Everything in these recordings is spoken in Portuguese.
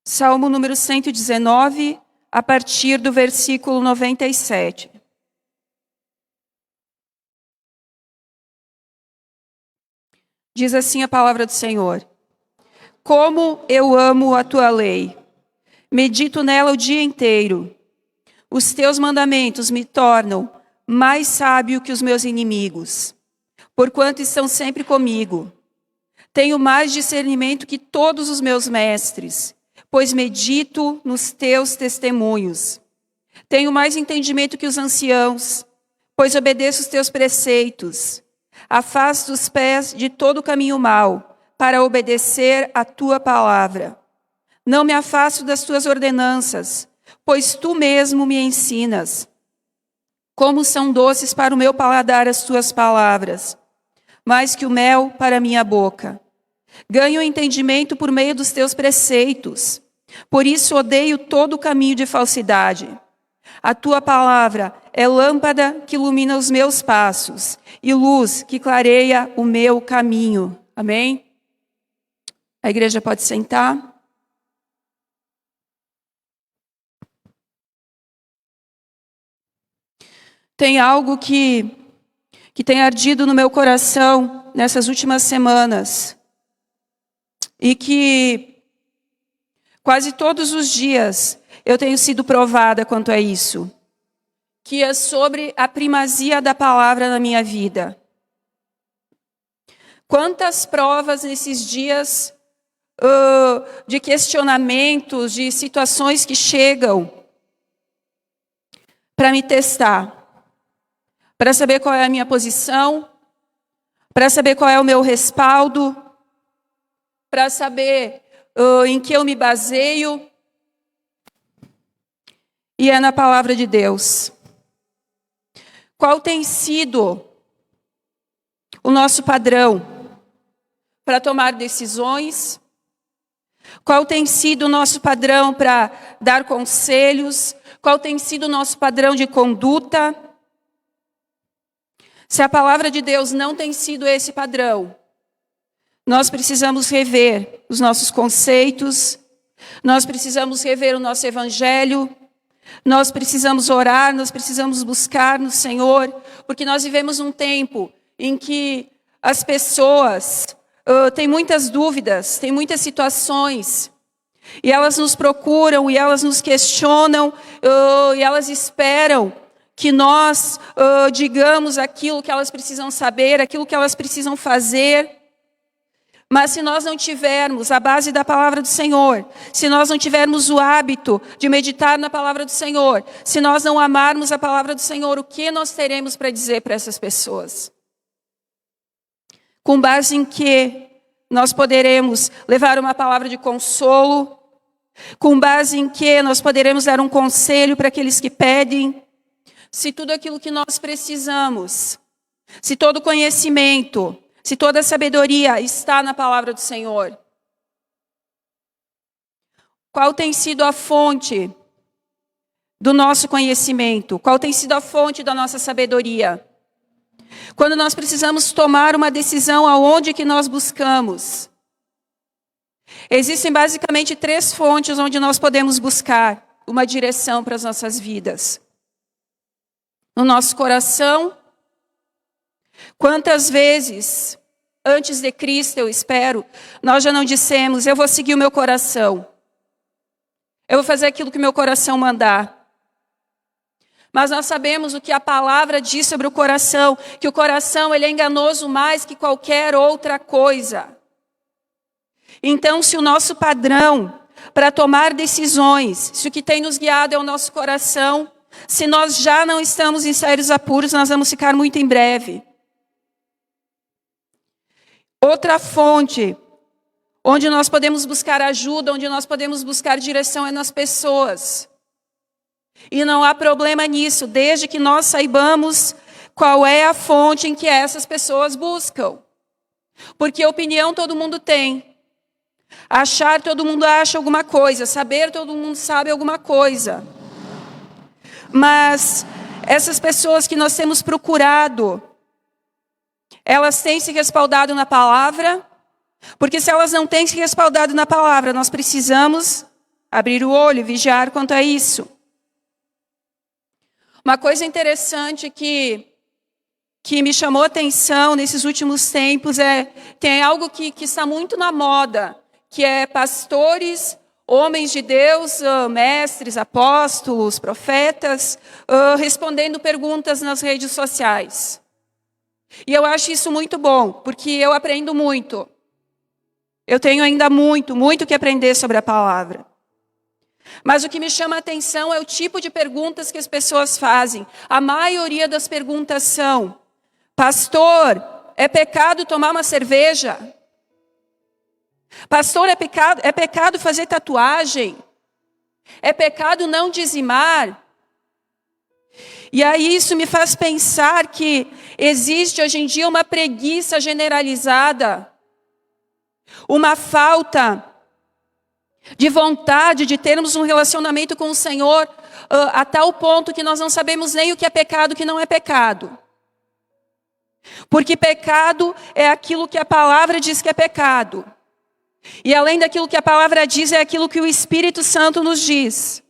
Salmo número 119, a partir do versículo 97. Diz assim a palavra do Senhor: Como eu amo a tua lei, medito nela o dia inteiro. Os teus mandamentos me tornam mais sábio que os meus inimigos, porquanto estão sempre comigo. Tenho mais discernimento que todos os meus mestres, pois medito nos teus testemunhos. Tenho mais entendimento que os anciãos, pois obedeço os teus preceitos. Afasto os pés de todo o caminho mau, para obedecer a tua palavra. Não me afasto das tuas ordenanças, pois tu mesmo me ensinas. Como são doces para o meu paladar as tuas palavras, mais que o mel para a minha boca. Ganho entendimento por meio dos teus preceitos, por isso odeio todo o caminho de falsidade. A tua palavra é lâmpada que ilumina os meus passos e luz que clareia o meu caminho. Amém? A igreja pode sentar. Tem algo que tem ardido no meu coração nessas últimas semanas e que quase todos os dias eu tenho sido provada quanto a isso, que é sobre a primazia da palavra na minha vida. Quantas provas nesses dias de questionamentos, de situações que chegam para me testar, para saber qual é a minha posição, para saber qual é o meu respaldo, para saber em que eu me baseio. E é na palavra de Deus. Qual tem sido o nosso padrão para tomar decisões? Qual tem sido o nosso padrão para dar conselhos? Qual tem sido o nosso padrão de conduta? Se a palavra de Deus não tem sido esse padrão, nós precisamos rever os nossos conceitos, nós precisamos rever o nosso evangelho, nós precisamos orar, nós precisamos buscar no Senhor, porque nós vivemos um tempo em que as pessoas têm muitas dúvidas, têm muitas situações, e elas nos procuram, e elas nos questionam, e elas esperam que nós digamos aquilo que elas precisam saber, aquilo que elas precisam fazer. Mas se nós não tivermos a base da palavra do Senhor, se nós não tivermos o hábito de meditar na palavra do Senhor, se nós não amarmos a palavra do Senhor, o que nós teremos para dizer para essas pessoas? Com base em que nós poderemos levar uma palavra de consolo? Com base em que nós poderemos dar um conselho para aqueles que pedem? Se tudo aquilo que nós precisamos, se todo conhecimento, se toda a sabedoria está na palavra do Senhor, qual tem sido a fonte do nosso conhecimento? Qual tem sido a fonte da nossa sabedoria? Quando nós precisamos tomar uma decisão, aonde que nós buscamos? Existem basicamente 3 fontes onde nós podemos buscar uma direção para as nossas vidas. No nosso coração. Quantas vezes, antes de Cristo, eu espero, nós já não dissemos: eu vou seguir o meu coração. Eu vou fazer aquilo que o meu coração mandar. Mas nós sabemos o que a palavra diz sobre o coração, que o coração ele é enganoso mais que qualquer outra coisa. Então, se o nosso padrão para tomar decisões, se o que tem nos guiado é o nosso coração, se nós já não estamos em sérios apuros, nós vamos ficar muito em breve. Outra fonte, onde nós podemos buscar ajuda, onde nós podemos buscar direção é nas pessoas. E não há problema nisso, desde que nós saibamos qual é a fonte em que essas pessoas buscam. Porque opinião todo mundo tem. Achar todo mundo acha alguma coisa, saber todo mundo sabe alguma coisa. Mas essas pessoas que nós temos procurado, elas têm se respaldado na palavra? Porque se elas não têm se respaldado na palavra, nós precisamos abrir o olho, vigiar quanto a isso. Uma coisa interessante que me chamou a atenção nesses últimos tempos tem algo que está muito na moda, que é pastores, homens de Deus, mestres, apóstolos, profetas, respondendo perguntas nas redes sociais. E eu acho isso muito bom, porque eu aprendo muito. Eu tenho ainda muito que aprender sobre a palavra. Mas o que me chama a atenção é o tipo de perguntas que as pessoas fazem. A maioria das perguntas são: pastor, é pecado tomar uma cerveja? Pastor, é pecado fazer tatuagem? É pecado não dizimar? E aí isso me faz pensar que existe hoje em dia uma preguiça generalizada, uma falta de vontade de termos um relacionamento com o Senhor, a tal ponto que nós não sabemos nem o que é pecado e o que não é pecado. Porque pecado é aquilo que a palavra diz que é pecado. E além daquilo que a palavra diz, é aquilo que o Espírito Santo nos diz.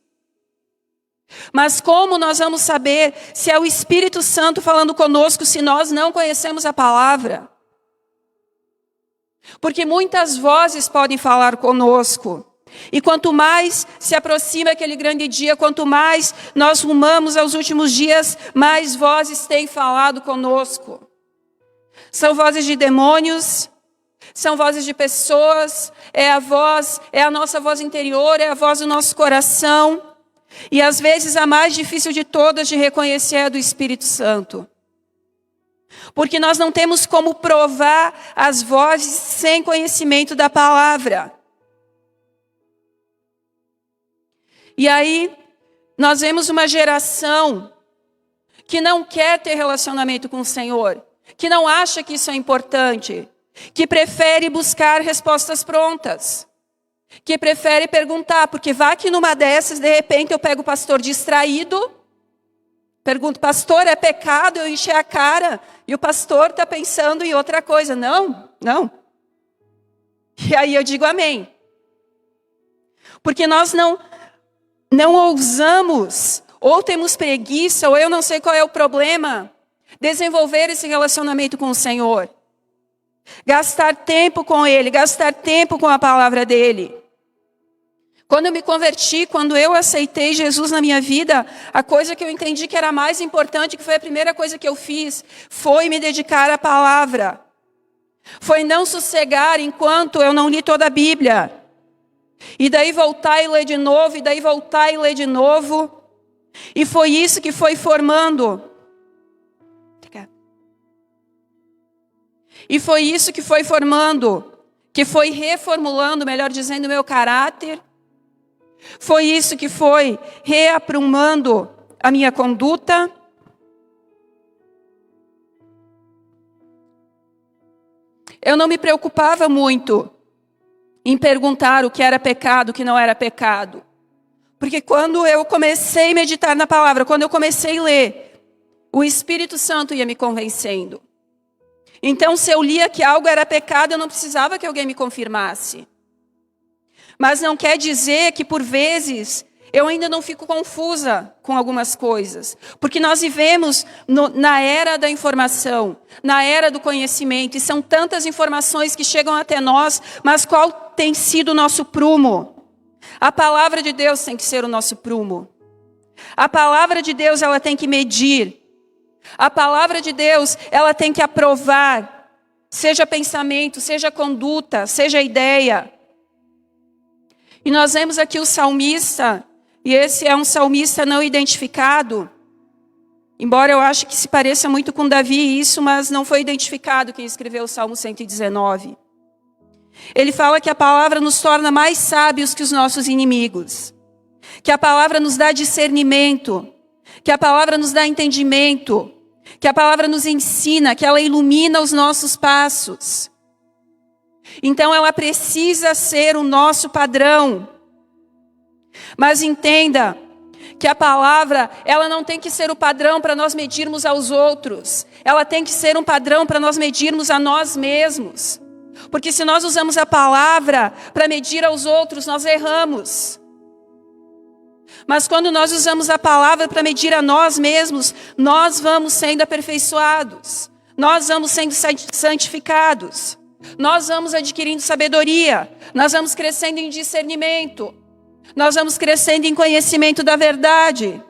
Mas como nós vamos saber se é o Espírito Santo falando conosco se nós não conhecemos a palavra? Porque muitas vozes podem falar conosco. E quanto mais se aproxima aquele grande dia, quanto mais nós rumamos aos últimos dias, mais vozes têm falado conosco. São vozes de demônios, são vozes de pessoas, é a nossa voz interior, é a voz do nosso coração. E às vezes a mais difícil de todas de reconhecer é a do Espírito Santo. Porque nós não temos como provar as vozes sem conhecimento da palavra. E aí, nós vemos uma geração que não quer ter relacionamento com o Senhor, que não acha que isso é importante, que prefere buscar respostas prontas, que prefere perguntar, porque vai que numa dessas, de repente eu pego o pastor distraído, pergunto, pastor, é pecado eu encher a cara? E o pastor está pensando em outra coisa. Não. E aí eu digo amém. Porque nós não ousamos, ou temos preguiça, ou eu não sei qual é o problema, desenvolver esse relacionamento com o Senhor. Gastar tempo com Ele, gastar tempo com a palavra dEle. Quando eu me converti, quando eu aceitei Jesus na minha vida, a coisa que eu entendi que era mais importante, que foi a primeira coisa que eu fiz, foi me dedicar à palavra. Foi não sossegar enquanto eu não li toda a Bíblia. E daí voltar e ler de novo, e daí voltar e ler de novo. E foi isso que foi formando. E foi isso que foi formando, que foi reformulando, melhor dizendo, o meu caráter. Foi isso que foi reaprumando a minha conduta. Eu não me preocupava muito em perguntar o que era pecado, o que não era pecado. Porque quando eu comecei a meditar na palavra, quando eu comecei a ler, o Espírito Santo ia me convencendo. Então, se eu lia que algo era pecado, eu não precisava que alguém me confirmasse. Mas não quer dizer que, por vezes, eu ainda não fico confusa com algumas coisas. Porque nós vivemos na era da informação, na era do conhecimento. E são tantas informações que chegam até nós, mas qual tem sido o nosso prumo? A palavra de Deus tem que ser o nosso prumo. A palavra de Deus, ela tem que medir. A palavra de Deus, ela tem que aprovar. Seja pensamento, seja conduta, seja ideia. E nós vemos aqui o salmista, e esse é um salmista não identificado, embora eu ache que se pareça muito com Davi isso, mas não foi identificado quem escreveu o Salmo 119. Ele fala que a palavra nos torna mais sábios que os nossos inimigos, que a palavra nos dá discernimento, que a palavra nos dá entendimento, que a palavra nos ensina, que ela ilumina os nossos passos. Então ela precisa ser o nosso padrão. Mas entenda que a palavra, ela não tem que ser o padrão para nós medirmos aos outros. Ela tem que ser um padrão para nós medirmos a nós mesmos. Porque se nós usamos a palavra para medir aos outros, nós erramos. Mas quando nós usamos a palavra para medir a nós mesmos, nós vamos sendo aperfeiçoados. Nós vamos sendo santificados. Nós vamos adquirindo sabedoria. Nós vamos crescendo em discernimento. Nós vamos crescendo em conhecimento da verdade.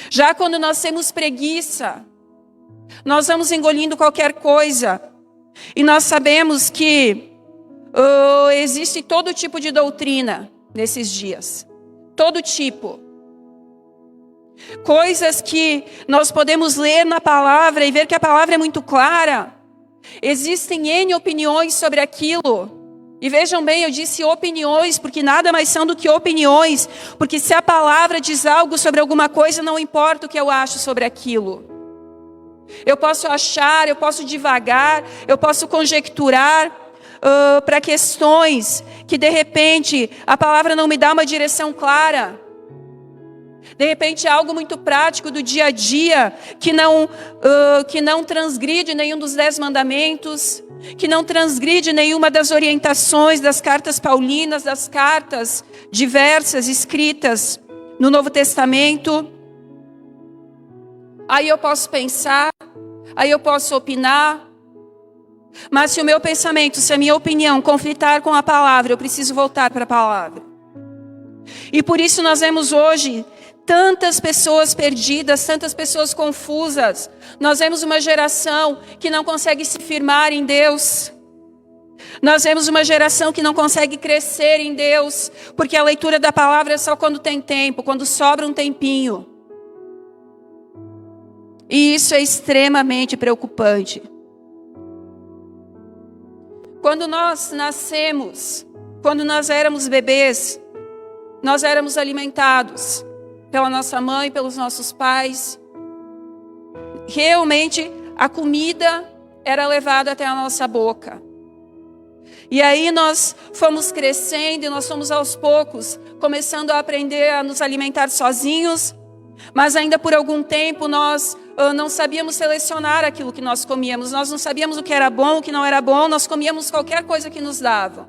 Já quando nós temos preguiça, nós vamos engolindo qualquer coisa. E nós sabemos que existe todo tipo de doutrina nesses dias. Todo tipo. Coisas que nós podemos ler na palavra e ver que a palavra é muito clara. Existem N opiniões sobre aquilo. E vejam bem, eu disse opiniões, porque nada mais são do que opiniões. Porque se a palavra diz algo sobre alguma coisa, não importa o que eu acho sobre aquilo. Eu posso achar, eu posso divagar, eu posso conjecturar para questões que de repente a palavra não me dá uma direção clara. De repente é algo muito prático do dia a dia, que não transgride nenhum dos 10 mandamentos, que não transgride nenhuma das orientações das cartas paulinas, das cartas diversas escritas no Novo Testamento. Aí eu posso pensar, aí eu posso opinar, mas se o meu pensamento, se a minha opinião conflitar com a palavra, eu preciso voltar para a palavra. E por isso nós vemos hoje tantas pessoas perdidas, tantas pessoas confusas. Nós vemos uma geração que não consegue se firmar em Deus. Nós vemos uma geração que não consegue crescer em Deus, porque a leitura da palavra é só quando tem tempo, quando sobra um tempinho. E isso é extremamente preocupante. Quando nós nascemos, quando nós éramos bebês, nós éramos alimentados pela nossa mãe, pelos nossos pais. Realmente, a comida era levada até a nossa boca. E aí nós fomos crescendo e nós fomos aos poucos começando a aprender a nos alimentar sozinhos, mas ainda por algum tempo nós não sabíamos selecionar aquilo que nós comíamos. Nós não sabíamos o que era bom, o que não era bom, nós comíamos qualquer coisa que nos davam.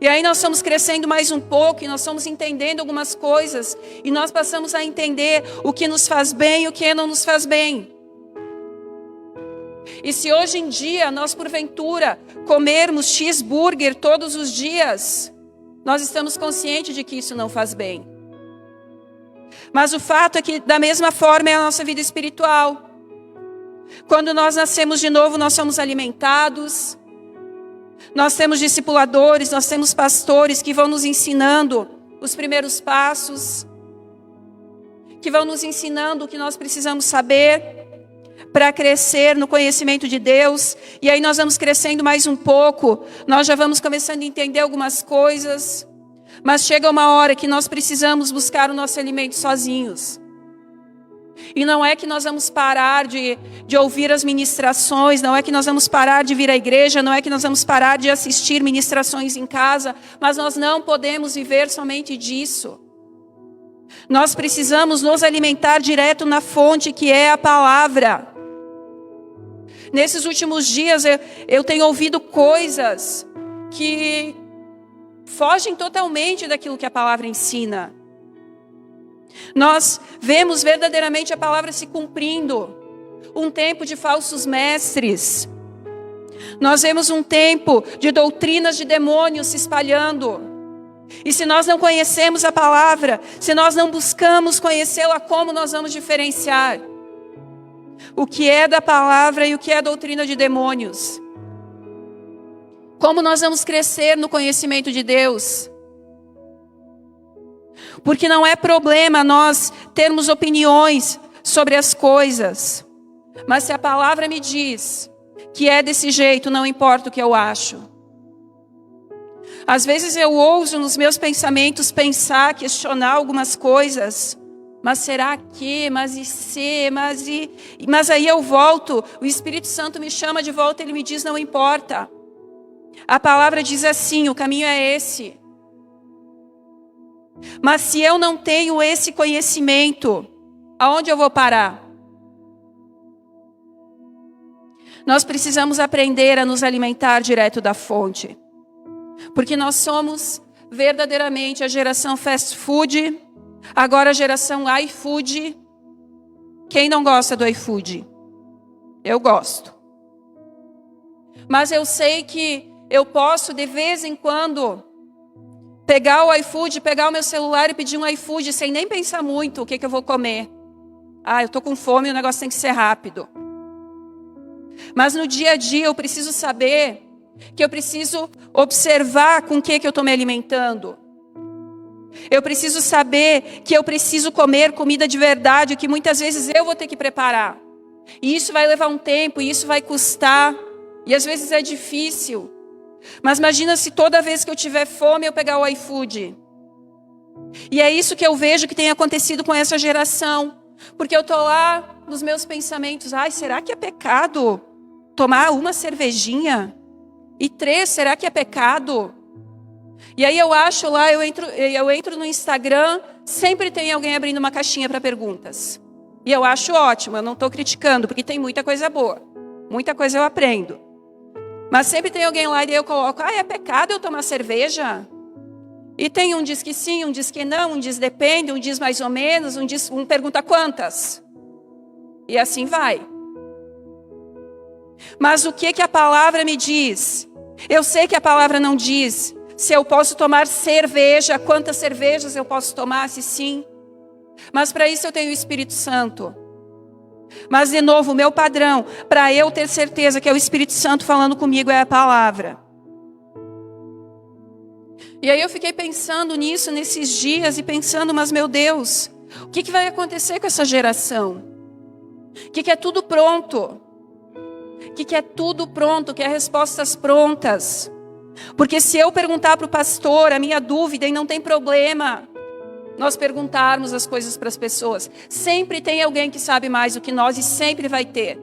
E aí nós fomos crescendo mais um pouco e nós fomos entendendo algumas coisas. E nós passamos a entender o que nos faz bem e o que não nos faz bem. E se hoje em dia nós porventura comermos cheeseburger todos os dias, nós estamos conscientes de que isso não faz bem. Mas o fato é que da mesma forma é a nossa vida espiritual. Quando nós nascemos de novo, nós somos alimentados. Nós temos discipuladores, nós temos pastores que vão nos ensinando os primeiros passos, que vão nos ensinando o que nós precisamos saber para crescer no conhecimento de Deus. E aí nós vamos crescendo mais um pouco, nós já vamos começando a entender algumas coisas, mas chega uma hora que nós precisamos buscar o nosso alimento sozinhos. E não é que nós vamos parar de ouvir as ministrações, não é que nós vamos parar de vir à igreja, não é que nós vamos parar de assistir ministrações em casa, mas nós não podemos viver somente disso. Nós precisamos nos alimentar direto na fonte que é a palavra. Nesses últimos dias eu tenho ouvido coisas que fogem totalmente daquilo que a palavra ensina. Nós vemos verdadeiramente a palavra se cumprindo. Um tempo de falsos mestres. Nós vemos um tempo de doutrinas de demônios se espalhando. E se nós não conhecemos a palavra, se nós não buscamos conhecê-la, como nós vamos diferenciar o que é da palavra e o que é doutrina de demônios? Como nós vamos crescer no conhecimento de Deus? Porque não é problema nós termos opiniões sobre as coisas. Mas se a palavra me diz que é desse jeito, não importa o que eu acho. Às vezes eu ouso nos meus pensamentos pensar, questionar algumas coisas. Mas será que? Mas e se? Mas aí eu volto, o Espírito Santo me chama de volta, ele me diz, não importa. A palavra diz assim, o caminho é esse. Mas se eu não tenho esse conhecimento, aonde eu vou parar? Nós precisamos aprender a nos alimentar direto da fonte. Porque nós somos verdadeiramente a geração fast food, agora a geração iFood. Quem não gosta do iFood? Eu gosto. Mas eu sei que eu posso, de vez em quando, pegar o iFood, pegar o meu celular e pedir um iFood sem nem pensar muito o que eu vou comer. Eu estou com fome, o negócio tem que ser rápido. Mas no dia a dia eu preciso saber que eu preciso observar com o que eu estou me alimentando. Eu preciso saber que eu preciso comer comida de verdade, que muitas vezes eu vou ter que preparar. E isso vai levar um tempo, e isso vai custar, e às vezes é difícil. Mas imagina se toda vez que eu tiver fome eu pegar o iFood. E é isso que eu vejo que tem acontecido com essa geração. Porque eu estou lá nos meus pensamentos, será que é pecado tomar uma cervejinha? E 3, será que é pecado? E aí eu acho lá, eu entro no Instagram, sempre tem alguém abrindo uma caixinha para perguntas. E eu acho ótimo, eu não estou criticando, porque tem muita coisa boa. Muita coisa eu aprendo. Mas sempre tem alguém lá e daí eu coloco, é pecado eu tomar cerveja? E tem um diz que sim, um diz que não, um diz depende, um diz mais ou menos, um pergunta quantas. E assim vai. Mas o que a palavra me diz? Eu sei que a palavra não diz se eu posso tomar cerveja, quantas cervejas eu posso tomar, se sim. Mas para isso eu tenho o Espírito Santo. Mas de novo, o meu padrão, para eu ter certeza que é o Espírito Santo falando comigo, é a palavra. E aí eu fiquei pensando nisso nesses dias e pensando, mas meu Deus, o que vai acontecer com essa geração? Que é tudo pronto. Que é tudo pronto, que é respostas prontas. Porque se eu perguntar para o pastor a minha dúvida, e não tem problema nós perguntarmos as coisas para as pessoas. Sempre tem alguém que sabe mais do que nós e sempre vai ter.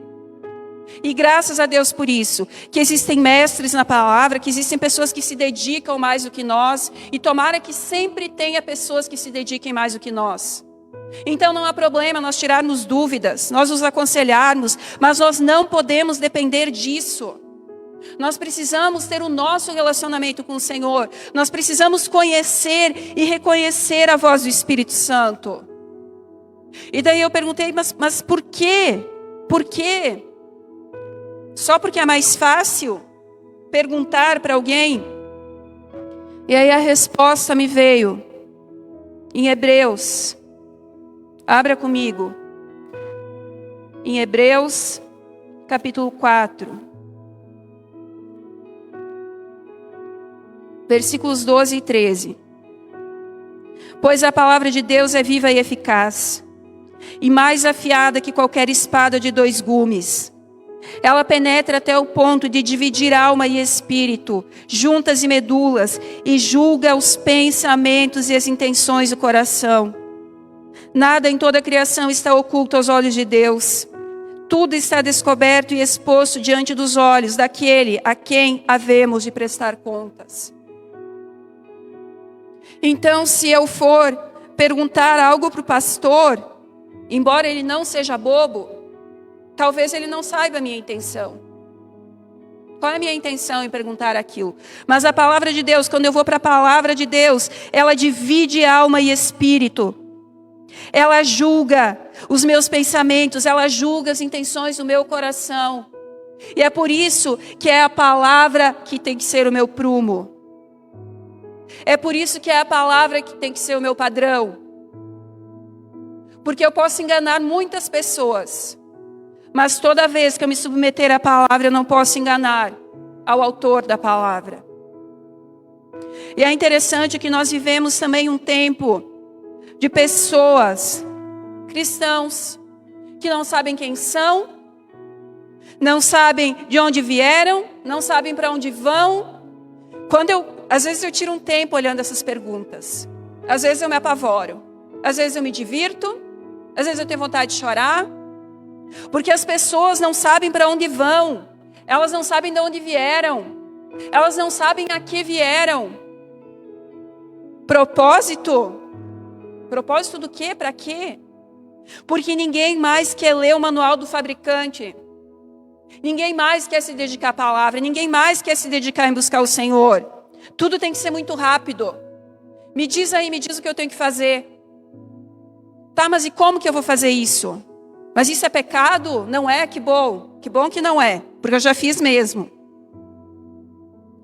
E graças a Deus por isso, que existem mestres na palavra, que existem pessoas que se dedicam mais do que nós, e tomara que sempre tenha pessoas que se dediquem mais do que nós. Então não há problema nós tirarmos dúvidas, nós nos aconselharmos, mas nós não podemos depender disso. Nós precisamos ter o nosso relacionamento com o Senhor, nós precisamos conhecer e reconhecer a voz do Espírito Santo. E daí eu perguntei, mas por quê? Por quê? Só porque é mais fácil perguntar para alguém? E aí a resposta me veio em Hebreus. Abra comigo. Em Hebreus, capítulo 4. Versículos 12 e 13. Pois a palavra de Deus é viva e eficaz, e mais afiada que qualquer espada de 2 gumes. Ela penetra até o ponto de dividir alma e espírito, juntas e medulas, e julga os pensamentos e as intenções do coração. Nada em toda a criação está oculto aos olhos de Deus. Tudo está descoberto e exposto diante dos olhos daquele a quem havemos de prestar contas. Então, se eu for perguntar algo para o pastor, embora ele não seja bobo, talvez ele não saiba a minha intenção. Qual é a minha intenção em perguntar aquilo? Mas a palavra de Deus, quando eu vou para a palavra de Deus, ela divide alma e espírito. Ela julga os meus pensamentos, ela julga as intenções do meu coração. E é por isso que é a palavra que tem que ser o meu prumo. É por isso que é a palavra que tem que ser o meu padrão. Porque eu posso enganar muitas pessoas, mas toda vez que eu me submeter à palavra, eu não posso enganar ao autor da palavra. E é interessante que nós vivemos também um tempo de pessoas, cristãos, que não sabem quem são, não sabem de onde vieram, não sabem para onde vão. Às vezes eu tiro um tempo olhando essas perguntas. Às vezes eu me apavoro. Às vezes eu me divirto. Às vezes eu tenho vontade de chorar. Porque as pessoas não sabem para onde vão. Elas não sabem de onde vieram. Elas não sabem a que vieram. Propósito? Propósito do quê? Para quê? Porque ninguém mais quer ler o manual do fabricante. Ninguém mais quer se dedicar à palavra. Ninguém mais quer se dedicar em buscar o Senhor. Tudo tem que ser muito rápido. Me diz aí, me diz o que eu tenho que fazer. Tá, mas e como que eu vou fazer isso? Mas isso é pecado? Não é? Que bom que não é, porque eu já fiz mesmo.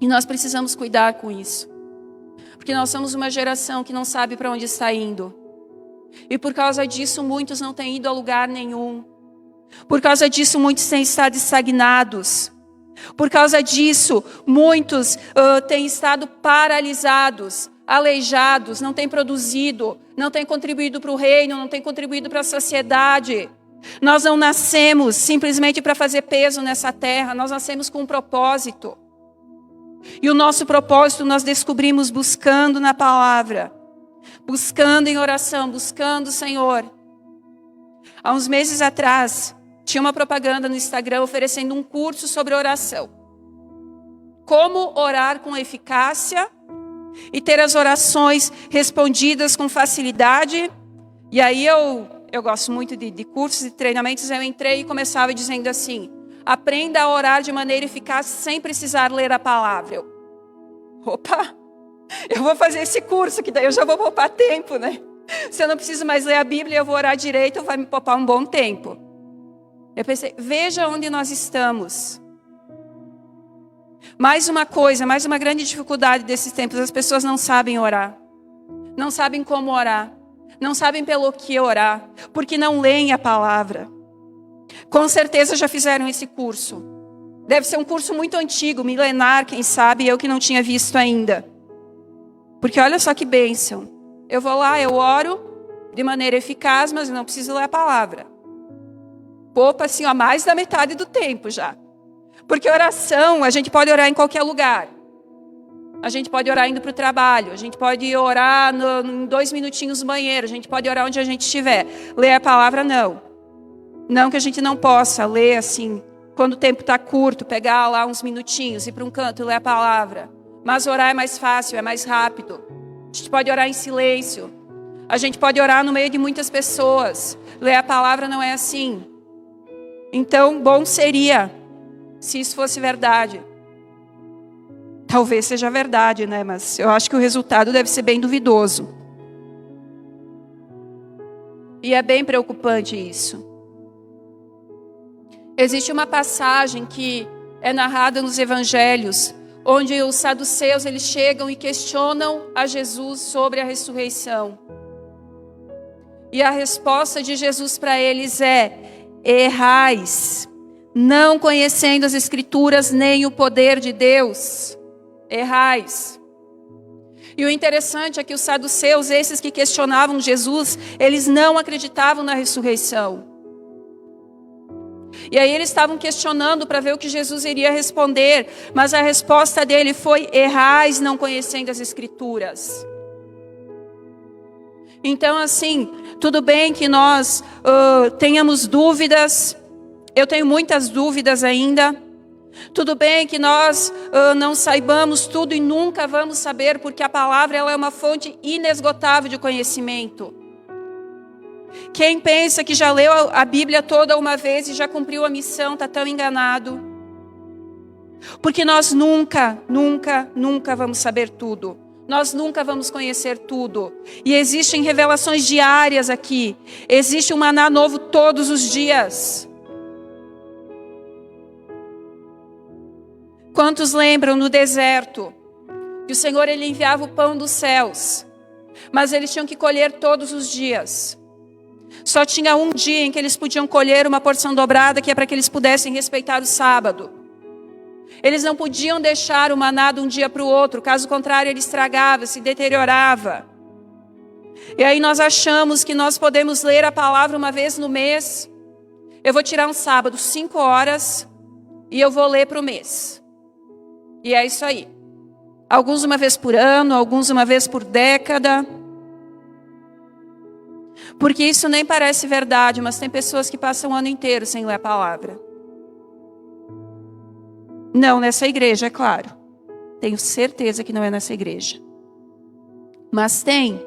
E nós precisamos cuidar com isso. Porque nós somos uma geração que não sabe para onde está indo. E por causa disso, muitos não têm ido a lugar nenhum. Por causa disso, muitos têm estado estagnados. Por causa disso, muitos têm estado paralisados, aleijados, não têm produzido, não têm contribuído para o reino, não têm contribuído para a sociedade. Nós não nascemos simplesmente para fazer peso nessa terra, nós nascemos com um propósito. E o nosso propósito nós descobrimos buscando na palavra, buscando em oração, buscando o Senhor. Há uns meses atrás, tinha uma propaganda no Instagram oferecendo um curso sobre oração. Como orar com eficácia e ter as orações respondidas com facilidade. E aí eu gosto muito de cursos e treinamentos, eu entrei e começava dizendo assim: aprenda a orar de maneira eficaz sem precisar ler a palavra. Opa, eu vou fazer esse curso, que daí eu já vou poupar tempo, né? Se eu não preciso mais ler a Bíblia, eu vou orar direito, vai me poupar um bom tempo. Eu pensei, veja onde nós estamos. Mais uma coisa, mais uma grande dificuldade desses tempos, as pessoas não sabem orar. Não sabem como orar. Não sabem pelo que orar, porque não leem a palavra. Com certeza já fizeram esse curso. Deve ser um curso muito antigo, milenar, quem sabe, eu que não tinha visto ainda. Porque olha só que bênção. Eu vou lá, eu oro de maneira eficaz, mas eu não preciso ler a palavra. Poupa assim, ó, mais da metade do tempo já. Porque oração, a gente pode orar em qualquer lugar. A gente pode orar indo para o trabalho, a gente pode orar em 2 minutinhos no banheiro, a gente pode orar onde a gente estiver. Ler a palavra, não. Não que a gente não possa ler assim, quando o tempo está curto, pegar lá uns minutinhos, ir para um canto e ler a palavra. Mas orar é mais fácil, é mais rápido. A gente pode orar em silêncio. A gente pode orar no meio de muitas pessoas. Ler a palavra não é assim. Então, bom seria se isso fosse verdade. Talvez seja verdade, né? Mas eu acho que o resultado deve ser bem duvidoso. E é bem preocupante isso. Existe uma passagem que é narrada nos evangelhos, onde os saduceus eles chegam e questionam a Jesus sobre a ressurreição. E a resposta de Jesus para eles é: errais, não conhecendo as Escrituras nem o poder de Deus. Errais. E o interessante é que os saduceus, esses que questionavam Jesus, eles não acreditavam na ressurreição. E aí eles estavam questionando para ver o que Jesus iria responder, mas a resposta dele foi: errais não conhecendo as Escrituras. Então assim, tudo bem que nós tenhamos dúvidas, eu tenho muitas dúvidas ainda. Tudo bem que nós não saibamos tudo e nunca vamos saber, porque a palavra ela é uma fonte inesgotável de conhecimento. Quem pensa que já leu a Bíblia toda uma vez e já cumpriu a missão, está tão enganado. Porque nós nunca vamos saber tudo. Nós nunca vamos conhecer tudo. E existem revelações diárias aqui. Existe um maná novo todos os dias. Quantos lembram no deserto que o Senhor ele enviava o pão dos céus, mas eles tinham que colher todos os dias. Só tinha um dia em que eles podiam colher uma porção dobrada, que é para que eles pudessem respeitar o sábado. Eles não podiam deixar o maná de um dia para o outro, caso contrário ele estragava, se deteriorava. E aí nós achamos que nós podemos ler a palavra uma vez no mês. Eu vou tirar um sábado, 5 horas, e eu vou ler para o mês. E é isso aí. Alguns uma vez por ano, alguns uma vez por década. Porque isso nem parece verdade, mas tem pessoas que passam o ano inteiro sem ler a palavra. Não nessa igreja, é claro. Tenho certeza que não é nessa igreja. Mas tem.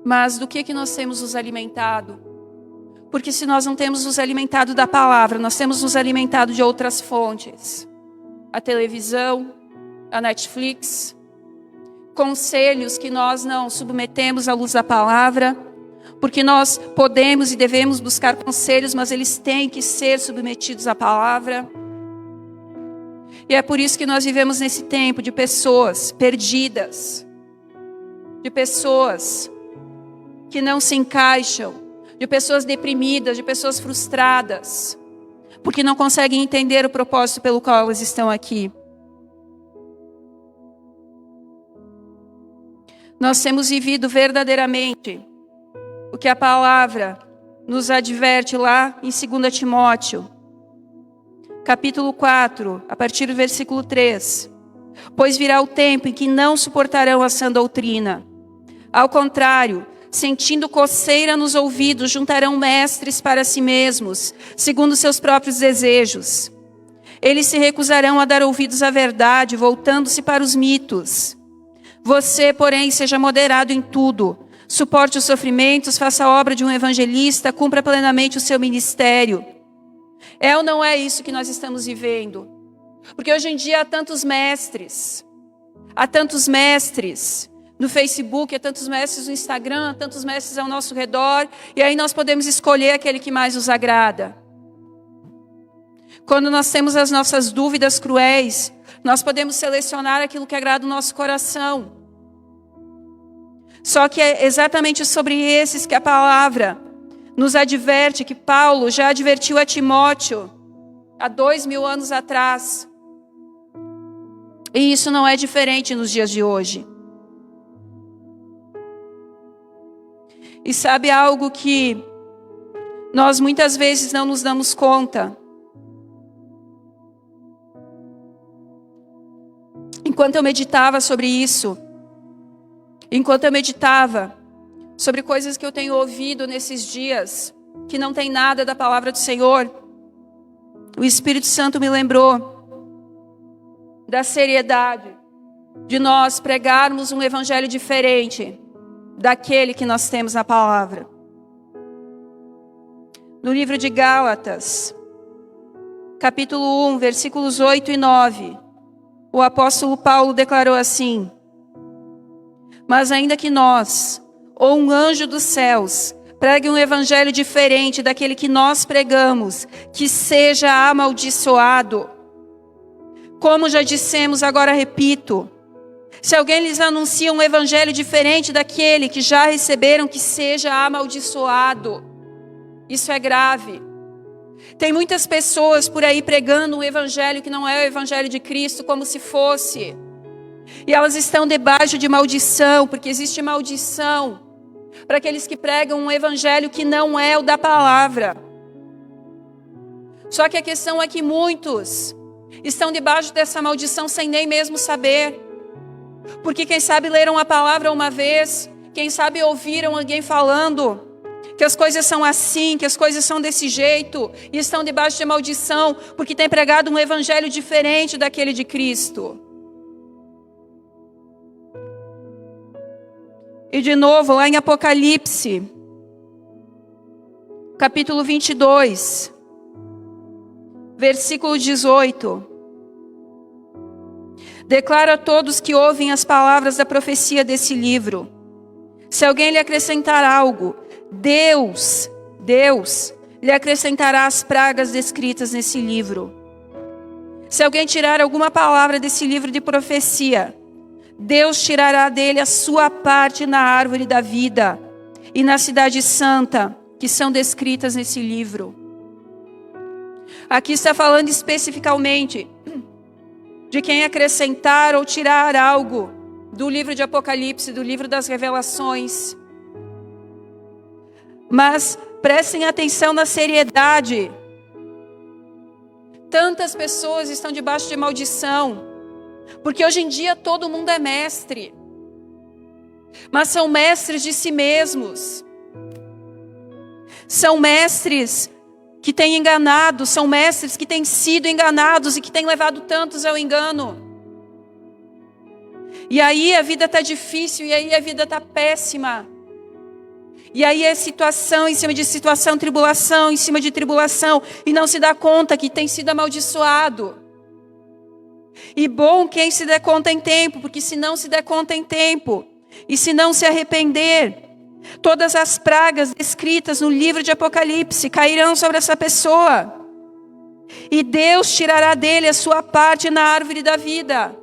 Mas do que nós temos nos alimentado? Porque se nós não temos nos alimentado da palavra, nós temos nos alimentado de outras fontes. A televisão, a Netflix, conselhos que nós não submetemos à luz da palavra, porque nós podemos e devemos buscar conselhos, mas eles têm que ser submetidos à palavra. E é por isso que nós vivemos nesse tempo de pessoas perdidas, de pessoas que não se encaixam, de pessoas deprimidas, de pessoas frustradas, porque não conseguem entender o propósito pelo qual elas estão aqui. Nós temos vivido verdadeiramente o que a palavra nos adverte lá em 2 Timóteo, capítulo 4, a partir do versículo 3. Pois virá o tempo em que não suportarão a sã doutrina. Ao contrário, sentindo coceira nos ouvidos, juntarão mestres para si mesmos, segundo seus próprios desejos. Eles se recusarão a dar ouvidos à verdade, voltando-se para os mitos. Você, porém, seja moderado em tudo. Suporte os sofrimentos, faça a obra de um evangelista, cumpra plenamente o seu ministério. É ou não é isso que nós estamos vivendo? Porque hoje em dia há tantos mestres no Facebook, há tantos mestres no Instagram, há tantos mestres ao nosso redor, e aí nós podemos escolher aquele que mais nos agrada. Quando nós temos as nossas dúvidas cruéis, nós podemos selecionar aquilo que agrada o nosso coração. Só que é exatamente sobre esses que a palavra nos adverte, que Paulo já advertiu a Timóteo há 2000 anos atrás. E isso não é diferente nos dias de hoje. E sabe algo que nós muitas vezes não nos damos conta? Enquanto eu meditava sobre isso, enquanto eu meditava sobre coisas que eu tenho ouvido nesses dias, que não tem nada da palavra do Senhor, o Espírito Santo me lembrou da seriedade de nós pregarmos um evangelho diferente daquele que nós temos na palavra. No livro de Gálatas, capítulo 1, versículos 8 e 9, o apóstolo Paulo declarou assim: mas ainda que nós, ou um anjo dos céus, pregue um evangelho diferente daquele que nós pregamos, que seja amaldiçoado. Como já dissemos, agora repito, se alguém lhes anuncia um evangelho diferente daquele que já receberam, que seja amaldiçoado. Isso é grave. Tem muitas pessoas por aí pregando um evangelho que não é o evangelho de Cristo, como se fosse. E elas estão debaixo de maldição, porque existe maldição para aqueles que pregam um evangelho que não é o da palavra. Só que a questão é que muitos estão debaixo dessa maldição sem nem mesmo saber. Porque quem sabe leram a palavra uma vez, quem sabe ouviram alguém falando que as coisas são assim, que as coisas são desse jeito, e estão debaixo de maldição, porque tem pregado um evangelho diferente daquele de Cristo. E de novo, lá em Apocalipse, capítulo 22, versículo 18. Declaro a todos que ouvem as palavras da profecia desse livro. Se alguém lhe acrescentar algo, Deus lhe acrescentará as pragas descritas nesse livro. Se alguém tirar alguma palavra desse livro de profecia, Deus tirará dele a sua parte na árvore da vida e na cidade santa, que são descritas nesse livro. Aqui está falando especificamente de quem acrescentar ou tirar algo do livro de Apocalipse, do livro das Revelações. Mas prestem atenção na seriedade. Tantas pessoas estão debaixo de maldição, porque hoje em dia todo mundo é mestre, mas são mestres de si mesmos. São mestres que têm enganado, são mestres que têm sido enganados e que têm levado tantos ao engano. E aí a vida está difícil, e aí a vida está péssima. E aí é situação em cima de situação, tribulação em cima de tribulação, e não se dá conta que tem sido amaldiçoado. E bom quem se der conta em tempo, porque se não se der conta em tempo, e se não se arrepender, todas as pragas descritas no livro de Apocalipse cairão sobre essa pessoa. E Deus tirará dele a sua parte na árvore da vida.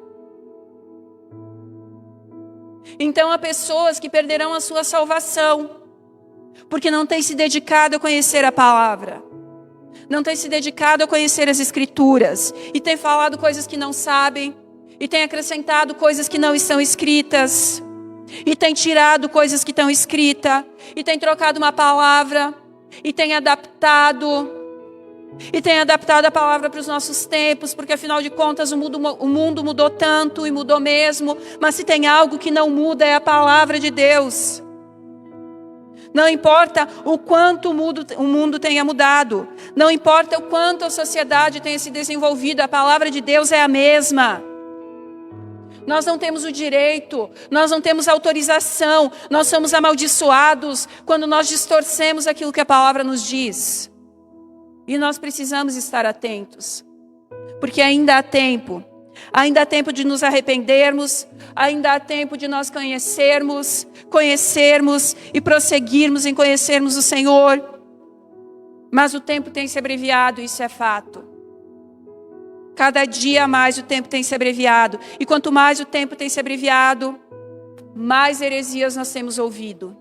Então há pessoas que perderão a sua salvação, porque não têm se dedicado a conhecer a palavra. Não têm se dedicado a conhecer as Escrituras. E têm falado coisas que não sabem. E têm acrescentado coisas que não estão escritas. E têm tirado coisas que estão escritas. E têm trocado uma palavra. E têm adaptado. E têm adaptado a palavra para os nossos tempos. Porque afinal de contas o mundo mudou tanto e mudou mesmo. Mas se tem algo que não muda é a palavra de Deus. Não importa o quanto o mundo tenha mudado. Não importa o quanto a sociedade tenha se desenvolvido. A palavra de Deus é a mesma. Nós não temos o direito. Nós não temos autorização. Nós somos amaldiçoados quando nós distorcemos aquilo que a palavra nos diz. E nós precisamos estar atentos. Porque ainda há tempo. Ainda há tempo de nos arrependermos, ainda há tempo de nós conhecermos e prosseguirmos em conhecermos o Senhor. Mas o tempo tem se abreviado, isso é fato. Cada dia mais o tempo tem se abreviado. E quanto mais o tempo tem se abreviado, mais heresias nós temos ouvido.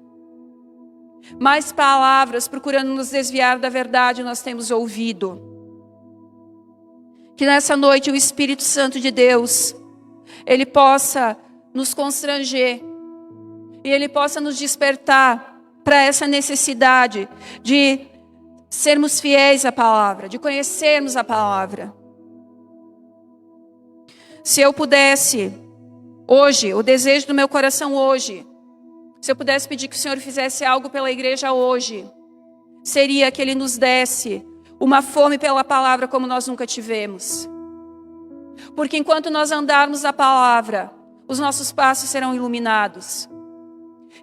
Mais palavras procurando nos desviar da verdade nós temos ouvido. Que nessa noite o Espírito Santo de Deus, Ele possa nos constranger. E Ele possa nos despertar para essa necessidade de sermos fiéis à palavra, de conhecermos a palavra. Se eu pudesse, hoje, o desejo do meu coração hoje, se eu pudesse pedir que o Senhor fizesse algo pela igreja hoje, seria que Ele nos desse uma fome pela palavra como nós nunca tivemos. Porque enquanto nós andarmos na palavra, os nossos passos serão iluminados.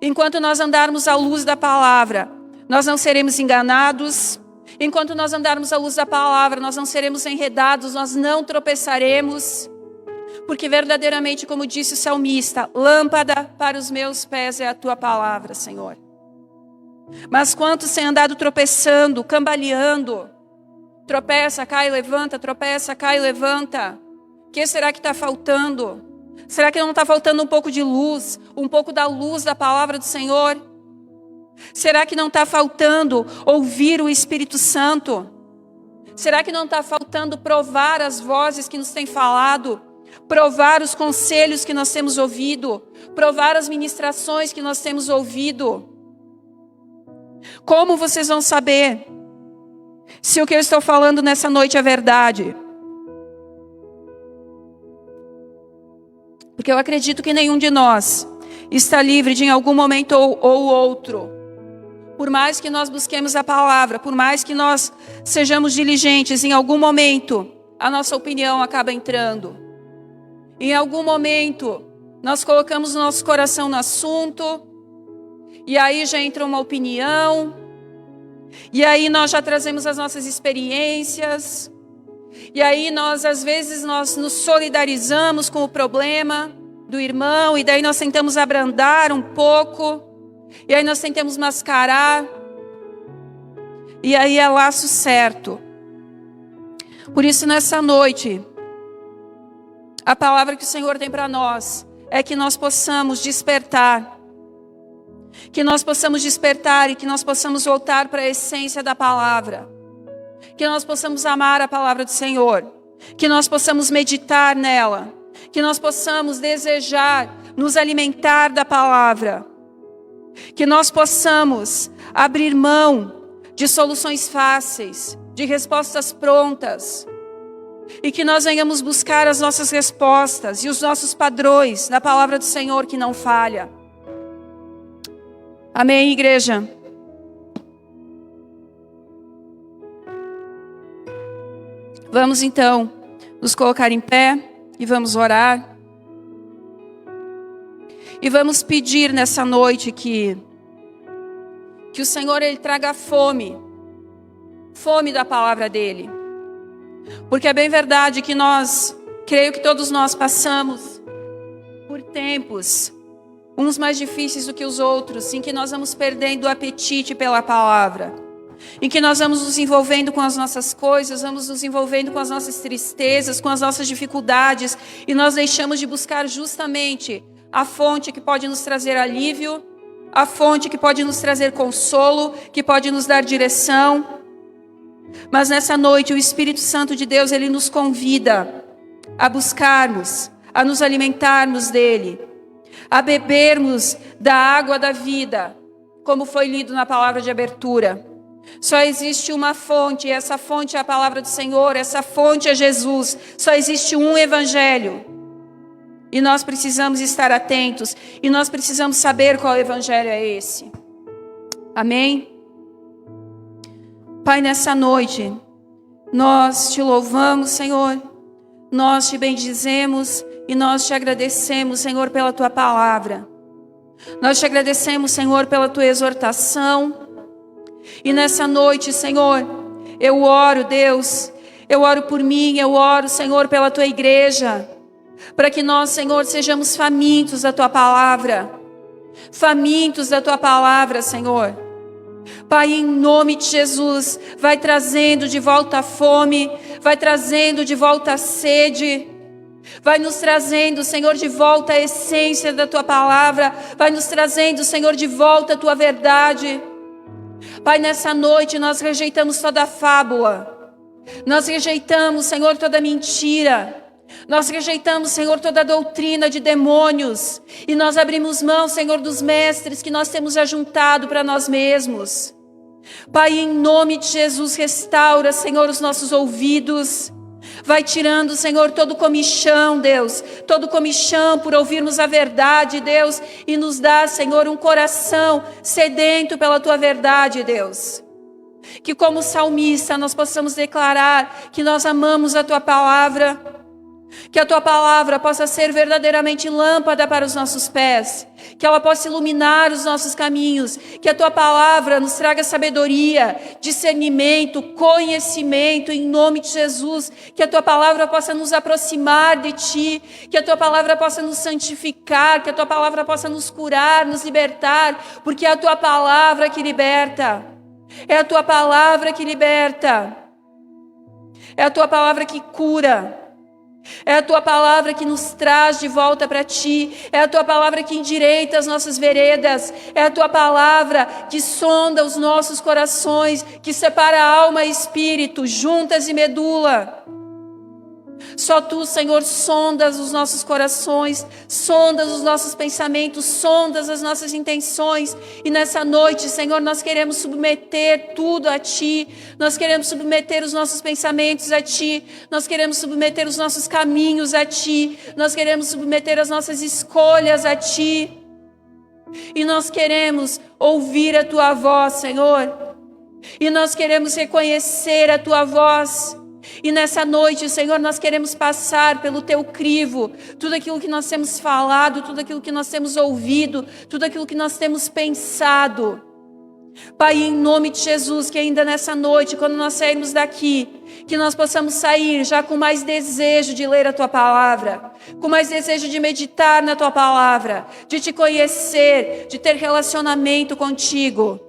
Enquanto nós andarmos à luz da palavra, nós não seremos enganados. Enquanto nós andarmos à luz da palavra, nós não seremos enredados, nós não tropeçaremos. Porque verdadeiramente, como disse o salmista, lâmpada para os meus pés é a tua palavra, Senhor. Mas quantos têm andado tropeçando, cambaleando, tropeça, cai, levanta, tropeça, cai, levanta. O que será que está faltando? Será que não está faltando um pouco de luz? Um pouco da luz da palavra do Senhor? Será que não está faltando ouvir o Espírito Santo? Será que não está faltando provar as vozes que nos têm falado? Provar os conselhos que nós temos ouvido? Provar as ministrações que nós temos ouvido? Como vocês vão saber se o que eu estou falando nessa noite é verdade? Porque eu acredito que nenhum de nós está livre de em algum momento ou outro. Por mais que nós busquemos a palavra, por mais que nós sejamos diligentes, em algum momento a nossa opinião acaba entrando. Em algum momento nós colocamos o nosso coração no assunto, e aí já entra uma opinião, e aí nós já trazemos as nossas experiências, e aí nós às vezes nós nos solidarizamos com o problema do irmão, e daí nós tentamos abrandar um pouco, e aí nós tentamos mascarar, e aí é laço certo. Por isso nessa noite, a palavra que o Senhor tem para nós é que nós possamos despertar. Que nós possamos despertar e que nós possamos voltar para a essência da palavra. Que nós possamos amar a palavra do Senhor. Que nós possamos meditar nela. Que nós possamos desejar nos alimentar da palavra. Que nós possamos abrir mão de soluções fáceis, de respostas prontas. E que nós venhamos buscar as nossas respostas e os nossos padrões na palavra do Senhor que não falha. Amém, igreja? Vamos então nos colocar em pé e vamos orar. E vamos pedir nessa noite que o Senhor Ele traga fome da palavra dEle. Porque é bem verdade que nós Creio que todos nós passamos por tempos, uns mais difíceis do que os outros, em que nós vamos perdendo o apetite pela palavra, em que nós vamos nos envolvendo com as nossas coisas, vamos nos envolvendo com as nossas tristezas, com as nossas dificuldades, e nós deixamos de buscar justamente a fonte que pode nos trazer alívio, a fonte que pode nos trazer consolo, que pode nos dar direção. Mas nessa noite o Espírito Santo de Deus, ele nos convida a buscarmos, a nos alimentarmos dele, a bebermos da água da vida, como foi lido na palavra de abertura. Só existe uma fonte, e essa fonte é a palavra do Senhor, essa fonte é Jesus. Só existe um evangelho. E nós precisamos estar atentos, e nós precisamos saber qual evangelho é esse. Amém? Pai, nessa noite, nós te louvamos, Senhor, nós te bendizemos e nós te agradecemos, Senhor, pela tua palavra. Nós te agradecemos, Senhor, pela tua exortação. E nessa noite, Senhor, eu oro, Deus, eu oro por mim, eu oro, Senhor, pela tua igreja, para que nós, Senhor, sejamos famintos da tua palavra, famintos da tua palavra, Senhor. Pai, em nome de Jesus, vai trazendo de volta a fome, vai trazendo de volta a sede, vai nos trazendo, Senhor, de volta a essência da tua palavra, vai nos trazendo, Senhor, de volta a tua verdade. Pai, nessa noite nós rejeitamos toda fábula, nós rejeitamos, Senhor, toda mentira, nós rejeitamos, Senhor, toda doutrina de demônios, e nós abrimos mão, Senhor, dos mestres que nós temos ajuntado para nós mesmos. Pai, em nome de Jesus, restaura, Senhor, os nossos ouvidos. Vai tirando, Senhor, todo comichão, Deus, todo comichão por ouvirmos a verdade, Deus, e nos dá, Senhor, um coração sedento pela tua verdade, Deus. Que como salmista nós possamos declarar que nós amamos a tua palavra, que a tua palavra possa ser verdadeiramente lâmpada para os nossos pés, que ela possa iluminar os nossos caminhos, que a tua palavra nos traga sabedoria, discernimento, conhecimento, em nome de Jesus, que a tua palavra possa nos aproximar de ti, que a tua palavra possa nos santificar, que a tua palavra possa nos curar, nos libertar, porque é a tua palavra que liberta, é a tua palavra que liberta, é a tua palavra que cura, é a tua palavra que nos traz de volta para ti, é a tua palavra que endireita as nossas veredas, é a tua palavra que sonda os nossos corações, que separa alma e espírito, juntas e medula. Só tu, Senhor, sondas os nossos corações, sondas os nossos pensamentos, sondas as nossas intenções. E nessa noite, Senhor, nós queremos submeter tudo a ti. Nós queremos submeter os nossos pensamentos a ti. Nós queremos submeter os nossos caminhos a ti. Nós queremos submeter as nossas escolhas a ti. E nós queremos ouvir a tua voz, Senhor. E nós queremos reconhecer a tua voz. E nessa noite, Senhor, nós queremos passar pelo teu crivo, tudo aquilo que nós temos falado, tudo aquilo que nós temos ouvido, tudo aquilo que nós temos pensado. Pai, em nome de Jesus, que ainda nessa noite, quando nós sairmos daqui, que nós possamos sair já com mais desejo de ler a tua palavra, com mais desejo de meditar na tua palavra, de te conhecer, de ter relacionamento contigo,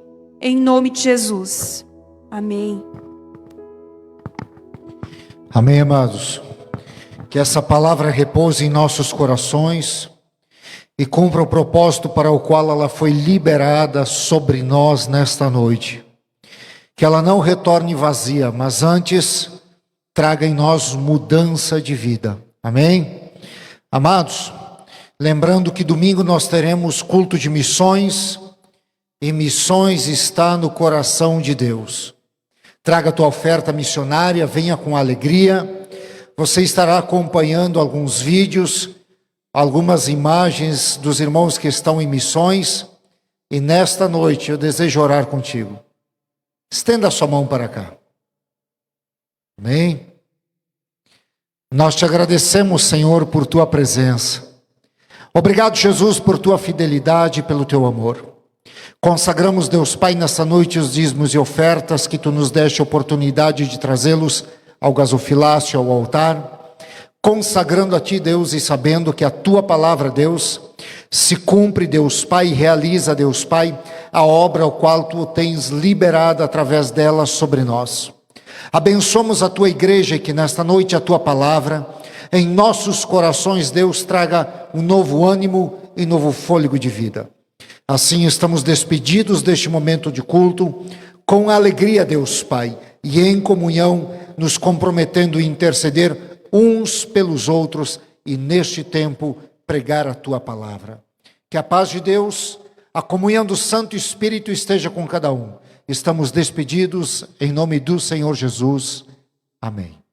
em nome de Jesus. Amém. Amém, amados. Que essa palavra repouse em nossos corações e cumpra o propósito para o qual ela foi liberada sobre nós nesta noite. Que ela não retorne vazia, mas antes traga em nós mudança de vida. Amém? Amados, lembrando que domingo nós teremos culto de missões, e missões está no coração de Deus. Traga a tua oferta missionária, venha com alegria. Você estará acompanhando alguns vídeos, algumas imagens dos irmãos que estão em missões. E nesta noite eu desejo orar contigo. Estenda a sua mão para cá. Amém? Nós te agradecemos, Senhor, por tua presença. Obrigado, Jesus, por tua fidelidade e pelo teu amor. Consagramos, Deus Pai, nessa noite os dízimos e ofertas que tu nos deste a oportunidade de trazê-los ao gasofilácio, ao altar. consagrando a Ti, Deus, e sabendo que a Tua palavra, Deus, se cumpre, Deus Pai, e realiza, Deus Pai, a obra ao qual Tu tens liberado através dela sobre nós. Abençoamos a Tua igreja e que nesta noite a Tua palavra, em nossos corações, Deus, traga um novo ânimo e novo fôlego de vida. Assim estamos despedidos deste momento de culto, com alegria, Deus Pai, e em comunhão, nos comprometendo a interceder uns pelos outros e neste tempo pregar a Tua palavra. Que a paz de Deus, a comunhão do Santo Espírito esteja com cada um. Estamos despedidos em nome do Senhor Jesus. Amém.